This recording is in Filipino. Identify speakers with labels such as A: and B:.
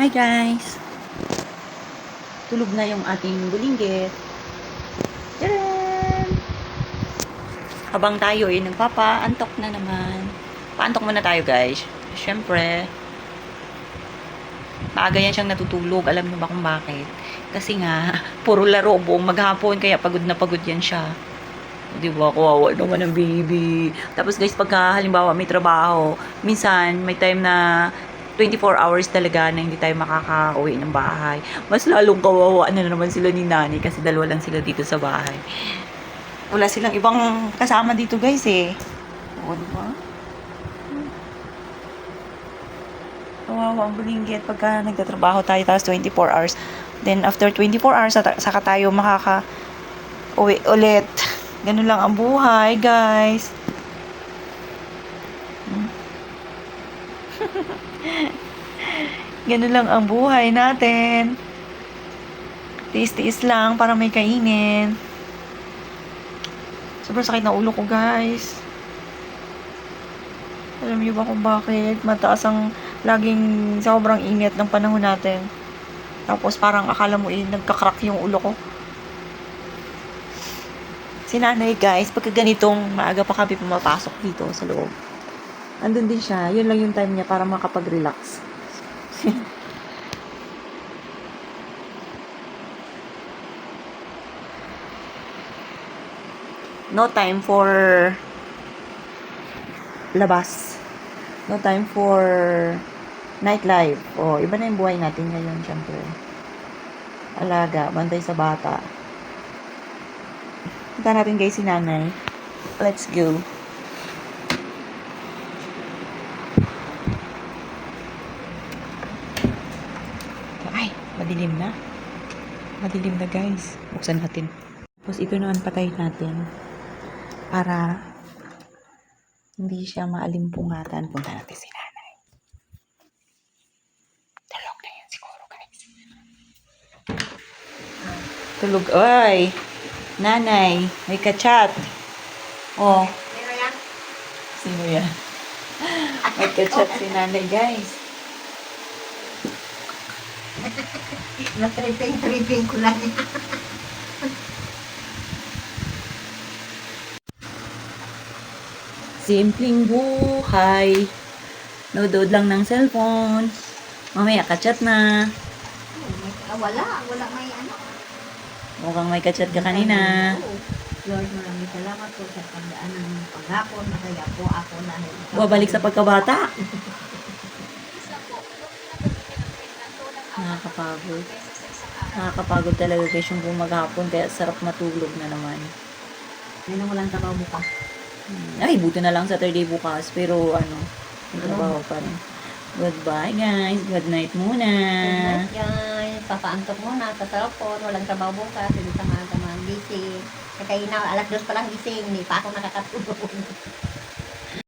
A: Hi guys! Tulog na yung ating bulinggit. Tadaan! Habang tayo ay nagpapaantok na naman. Paantok muna tayo guys. Siyempre, maaga yan siyang natutulog. Alam niyo ba kung bakit? Kasi nga, puro laro buong maghapon. Kaya pagod na pagod yan siya. Di ba? Kawawa naman ang baby. Tapos guys, pagka halimbawa may trabaho, minsan may time na 24 hours talaga na hindi tayo makaka-uwi ng bahay. Mas lalong kawawa na naman sila ni Nani kasi dalawa lang sila dito sa bahay. Wala silang ibang kasama dito guys eh. O, di ba? Kawawa ang bulinggit pagka nagtatrabaho tayo tapos 24 hours. Then after 24 hours, saka tayo makaka-uwi ulit. Ganun lang ang buhay, guys. Ganun lang ang buhay natin. Tiis-tiis lang para may kainin. Sobrang sakit na ulo ko, guys. Alam niyo ba kung bakit? Mataas ang laging sobrang init ng panahon natin. Tapos parang akala mo nagkakrak yung ulo ko. Si Nanay guys, pagka ganitong maaga pa kami pumapasok dito sa loob. Andun din siya. Yun lang yung time niya para makapag-relax. No time for labas. No time for nightlife. Oh, iba na yung buhay natin ngayon, syempre. Alaga, bantay sa bata. Punta natin guys si Nanay. Let's go. Ay, madilim na. Madilim na guys. Buksan natin. Tapos ito naman patayin natin. Para hindi siya maalimpungatan. Punta natin si Nanay. Tulog na yan siguro guys. Tulog. Oy! Nanay, may kachat. Oh.
B: Sino yan?
A: Sino yan? May kachat si Nanay, guys.
B: Na-tripping ko lang.
A: Simpleng buhay. Nood lang ng cellphone. Mamaya kachat na.
B: Wala may ano.
A: Mukhang may kachat ka kanina.
B: Lord, maraming salamat po sa pagdaan ng paghapon. Kaya po ako na.
A: Babalik sa pagkabata. Nakakapagod. Nakakapagod talaga guys yung bumaghapon. Kaya sarap matulog na naman.
B: Ngayon walang trabaho bukas.
A: Ay, buti na lang Saturday bukas. Pero ano, trabaho pa rin. Goodbye guys. Good night muna.
B: Good night guys. Papaantok muna sa cellphone. Walang trabaho bukas. Hindi sa mga gising. Kaya na alas 2 pa lang gising. Hindi pa ako nakakatulog.